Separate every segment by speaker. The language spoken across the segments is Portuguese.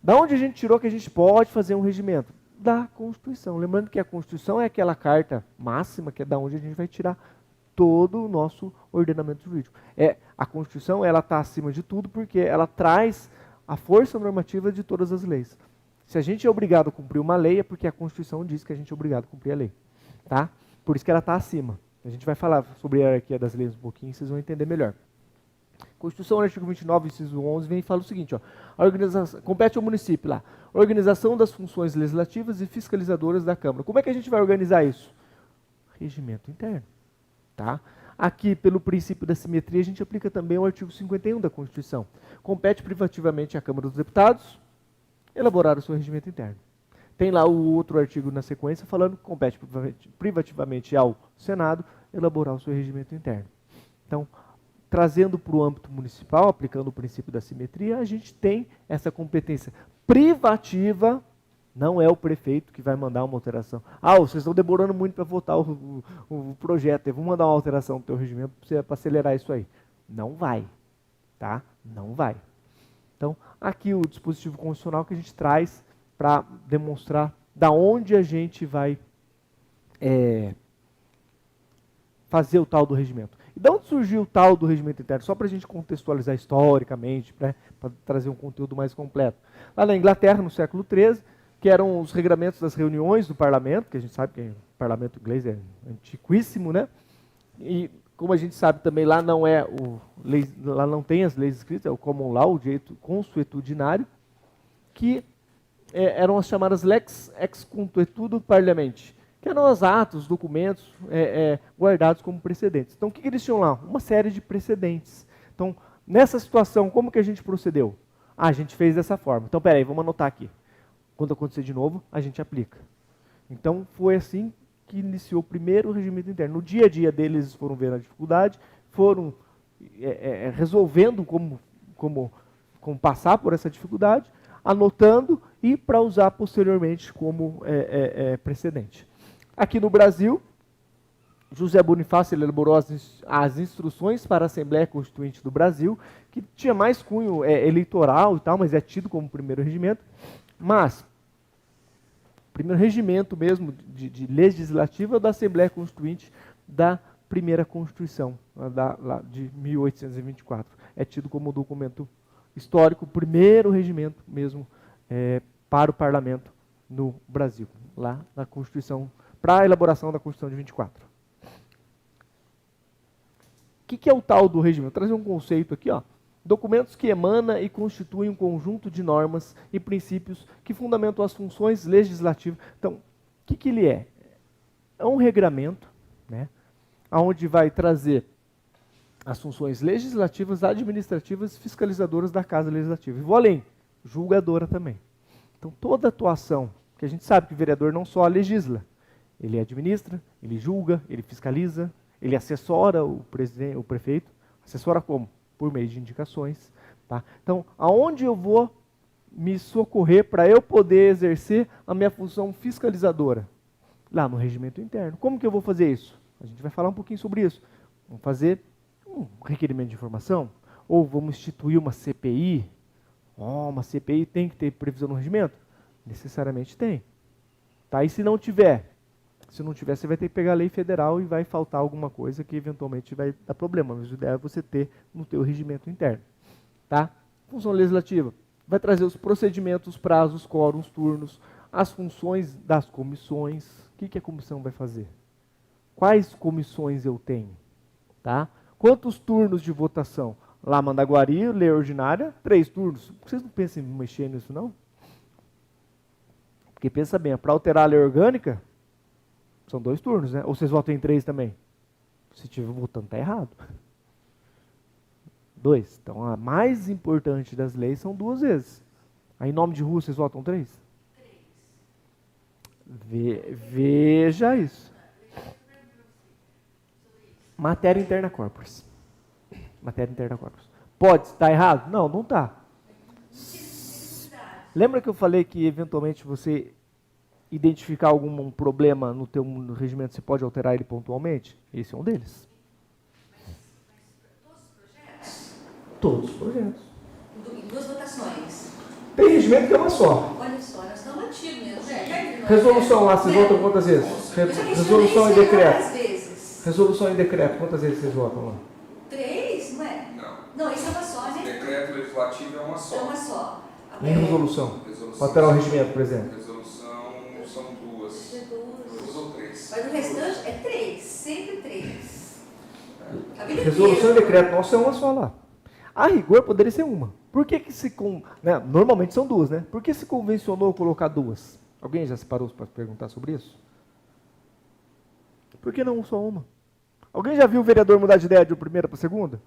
Speaker 1: Da onde a gente tirou que a gente pode fazer um regimento? Da Constituição. Lembrando que a Constituição é aquela carta máxima, que é da onde a gente vai tirar todo o nosso ordenamento jurídico. A Constituição está acima de tudo porque ela traz a força normativa de todas as leis. Se a gente é obrigado a cumprir uma lei, é porque a Constituição diz que a gente é obrigado a cumprir a lei. Tá? Por isso que ela está acima. A gente vai falar sobre a hierarquia das leis um pouquinho, vocês vão entender melhor. Constituição, artigo 29, inciso 11, vem e fala o seguinte, ó, a organização, compete ao município lá, organização das funções legislativas e fiscalizadoras da Câmara. Como é que a gente vai organizar isso? Regimento interno. Tá? Aqui, pelo princípio da simetria, a gente aplica também o artigo 51 da Constituição. Compete privativamente à Câmara dos Deputados elaborar o seu regimento interno. Tem lá o outro artigo na sequência falando que compete privativamente ao Senado elaborar o seu regimento interno. Então, trazendo para o âmbito municipal, aplicando o princípio da simetria, a gente tem essa competência privativa, não é o prefeito que vai mandar uma alteração. Vocês estão demorando muito para votar o projeto, eu vou mandar uma alteração no teu regimento para acelerar isso aí. Não vai, tá? Não vai. Então, aqui o dispositivo constitucional que a gente traz para demonstrar da onde a gente vai fazer o tal do regimento. E de onde surgiu o tal do regimento interno? Só para a gente contextualizar historicamente, para trazer um conteúdo mais completo. Lá na Inglaterra, no século XIII, que eram os regramentos das reuniões do parlamento, que a gente sabe que o parlamento inglês é antiquíssimo, né? E como a gente sabe também, lá não tem as leis escritas, é o common law, o direito consuetudinário, que eram as chamadas lex ex consuetudo parlamenti, que eram os atos, documentos guardados como precedentes. Então, o que eles tinham lá? Uma série de precedentes. Então, nessa situação, como que a gente procedeu? A gente fez dessa forma. Então, peraí, vamos anotar aqui. Quando acontecer de novo, a gente aplica. Então, foi assim que iniciou o primeiro regimento interno. No dia a dia deles, eles foram vendo a dificuldade, foram resolvendo como passar por essa dificuldade, anotando e para usar posteriormente como precedente. Aqui no Brasil, José Bonifácio elaborou as instruções para a Assembleia Constituinte do Brasil, que tinha mais cunho eleitoral e tal, mas é tido como primeiro regimento. Mas, o primeiro regimento mesmo de legislativa é o da Assembleia Constituinte da primeira Constituição, de 1824. É tido como documento histórico, o primeiro regimento mesmo para o parlamento no Brasil, lá na Constituição, para a elaboração da Constituição de 24. O que é o tal do regimento? Vou trazer um conceito aqui, ó. Documentos que emanam e constituem um conjunto de normas e princípios que fundamentam as funções legislativas. Então, o que ele é? É um regramento, né, onde vai trazer as funções legislativas, administrativas e fiscalizadoras da Casa Legislativa. E vou além, julgadora também. Então, toda atuação, que a gente sabe que o vereador não só legisla, ele administra, ele julga, ele fiscaliza, ele assessora o prefeito. Assessora como? Por meio de indicações. Tá? Então, aonde eu vou me socorrer para eu poder exercer a minha função fiscalizadora? Lá no regimento interno. Como que eu vou fazer isso? A gente vai falar um pouquinho sobre isso. Vamos fazer um requerimento de informação? Ou vamos instituir uma CPI? Uma CPI tem que ter previsão no regimento? Necessariamente tem. Tá? E se não tiver? Se não tiver, você vai ter que pegar a lei federal e vai faltar alguma coisa que eventualmente vai dar problema. Mas o ideal é você ter no teu regimento interno. Tá? Função legislativa. Vai trazer os procedimentos, os prazos, quórums, turnos, as funções das comissões. O que a comissão vai fazer? Quais comissões eu tenho? Tá? Quantos turnos de votação? Lá, Mandaguari, lei ordinária, 3 turnos. Vocês não pensam em mexer nisso, não? Porque pensa bem, para alterar a lei orgânica, são 2 turnos, né? Ou vocês votam em 3 também? Se estiver votando, está errado. 2. Então, a mais importante das leis são 2 vezes. Aí, em nome de rua, vocês votam 3? Veja isso. Matéria interna corporis. Matéria interna corporis. Pode estar errado? Não, não está. Lembra que eu falei que, eventualmente, você identificar algum problema no teu regimento, você pode alterar ele pontualmente? Esse é um deles. Todos os projetos?
Speaker 2: Em 2 votações?
Speaker 1: tem regimento que é uma só.
Speaker 2: Olha só, nós estamos antigos mesmo, né?
Speaker 1: Resolução lá, vocês votam quantas vezes? Resolução e decreto.
Speaker 2: Vezes.
Speaker 1: Resolução e decreto, quantas vezes vocês votam lá?
Speaker 2: 3, não é? Não, isso é uma só, né?
Speaker 3: Decreto legislativo é uma só.
Speaker 2: É uma só.
Speaker 1: Em resolução? Para alterar o regimento, por exemplo.
Speaker 3: Resolução são duas. Duas ou três.
Speaker 2: Mas o restante é 3, sempre 3.
Speaker 1: Resolução e decreto nosso é uma só lá. A rigor poderia ser uma. Por que se... Né, normalmente são duas, né? Por que se convencionou colocar duas? Alguém já se parou para perguntar sobre isso? Por que não só uma? Alguém já viu o vereador mudar de ideia de primeira para segunda?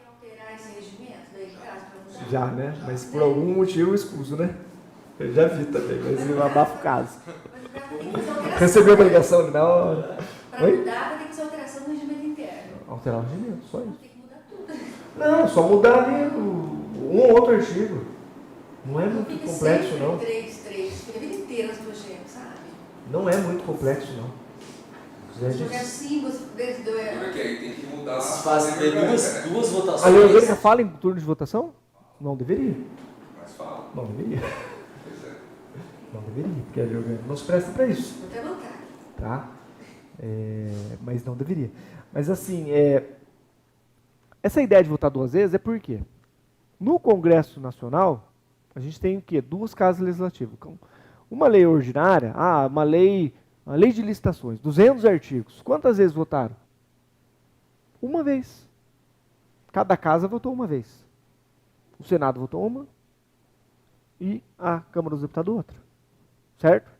Speaker 2: Alterar esse regimento daí, caso,
Speaker 1: Já, né? Mas por algum motivo eu escuso, né? Eu já vi também, mas eu abafo o caso. Recebeu a ligação na hora.
Speaker 2: Para mudar, vai ter que ser alteração no regimento interno.
Speaker 1: Alterar o regimento, só isso.
Speaker 2: Tem que mudar tudo.
Speaker 1: Não, só mudar ali um ou outro artigo. Não é muito
Speaker 2: Fica
Speaker 1: complexo, não.
Speaker 2: 3, fica a vida inteira nos projetos, sabe?
Speaker 1: Não é muito complexo, não.
Speaker 2: Jogar símbolos desde do...
Speaker 3: Porque aí tem que mudar.
Speaker 4: Faz duas votações.
Speaker 1: A lei orgânica fala em turno de votação? Não deveria.
Speaker 3: Mas fala.
Speaker 1: Não deveria.
Speaker 3: Pois é.
Speaker 1: Não deveria, porque a lei orgânica não se presta para isso.
Speaker 2: Vou até anotar.
Speaker 1: Tá? Mas não deveria. Mas assim, essa ideia de votar duas vezes é por quê? No Congresso Nacional, a gente tem o quê? Duas casas legislativas. Uma lei ordinária, uma lei de licitações, 200 artigos. Quantas vezes votaram? Uma vez. Cada casa votou uma vez. O Senado votou uma e a Câmara dos Deputados outra. Certo?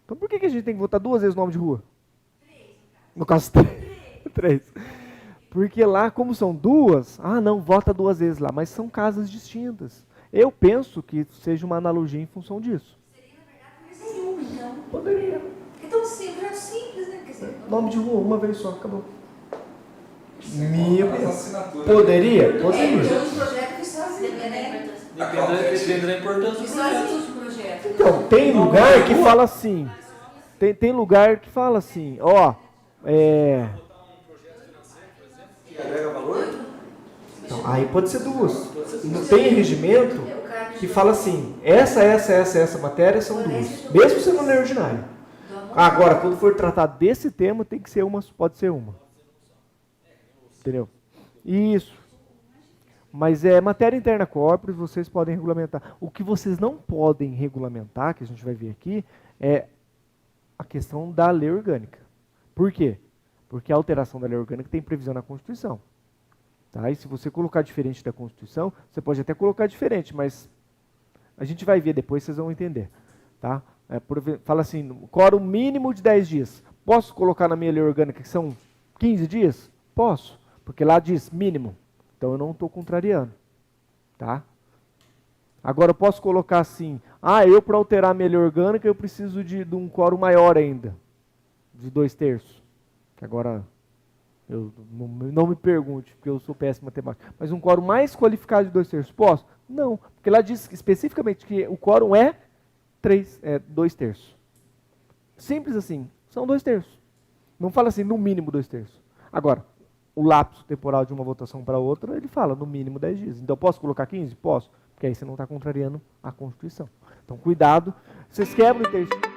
Speaker 1: Então por que a gente tem que votar duas vezes o nome de rua?
Speaker 2: 3.
Speaker 1: No caso, 3. Porque lá, como são duas, não, vota duas vezes lá, mas são casas distintas. Eu penso que seja uma analogia em função disso.
Speaker 2: Seria, na verdade, nenhum, então.
Speaker 1: Poderia.
Speaker 2: É tão simples, né? Quer dizer,
Speaker 1: Nome de rua, uma vez só, acabou.
Speaker 3: Minha
Speaker 1: Minha
Speaker 3: assinatura.
Speaker 1: Poderia?
Speaker 2: porque
Speaker 1: Poderia.
Speaker 2: os projetos que só assim, né?
Speaker 4: Depende da importância
Speaker 2: Que
Speaker 4: do
Speaker 2: só assim
Speaker 4: projeto.
Speaker 2: os projetos.
Speaker 1: Então, tem lugar que fala assim. Tem lugar que fala assim,
Speaker 4: Que agrega valor?
Speaker 1: Então, aí pode ser duas. E não tem regimento que fala assim, essa matéria são duas. Mesmo sendo lei ordinária. Agora, quando for tratar desse tema, tem que ser uma, pode ser uma. Entendeu? Isso. Mas matéria interna corporis, vocês podem regulamentar. O que vocês não podem regulamentar, que a gente vai ver aqui, é a questão da lei orgânica. Por quê? Porque a alteração da lei orgânica tem previsão na Constituição. Tá? E se você colocar diferente da Constituição, você pode até colocar diferente, mas a gente vai ver depois, vocês vão entender. Tá? Fala assim, quórum mínimo de 10 dias. Posso colocar na minha lei orgânica que são 15 dias? Posso, porque lá diz mínimo. Então eu não estou contrariando. Tá? Agora eu posso colocar assim, eu para alterar a minha lei orgânica eu preciso de um quórum maior ainda, de 2/3. Que agora, eu não me pergunte, porque eu sou péssimo em matemática. Mas um quórum mais qualificado de 2/3, posso? Não, porque lá diz especificamente que o quórum é 2/3. Simples assim, são 2/3. Não fala assim, no mínimo 2/3. Agora, o lapso temporal de uma votação para outra, ele fala no mínimo 10 dias. Então, posso colocar 15? Posso, porque aí você não está contrariando a Constituição. Então, cuidado, vocês quebram o texto.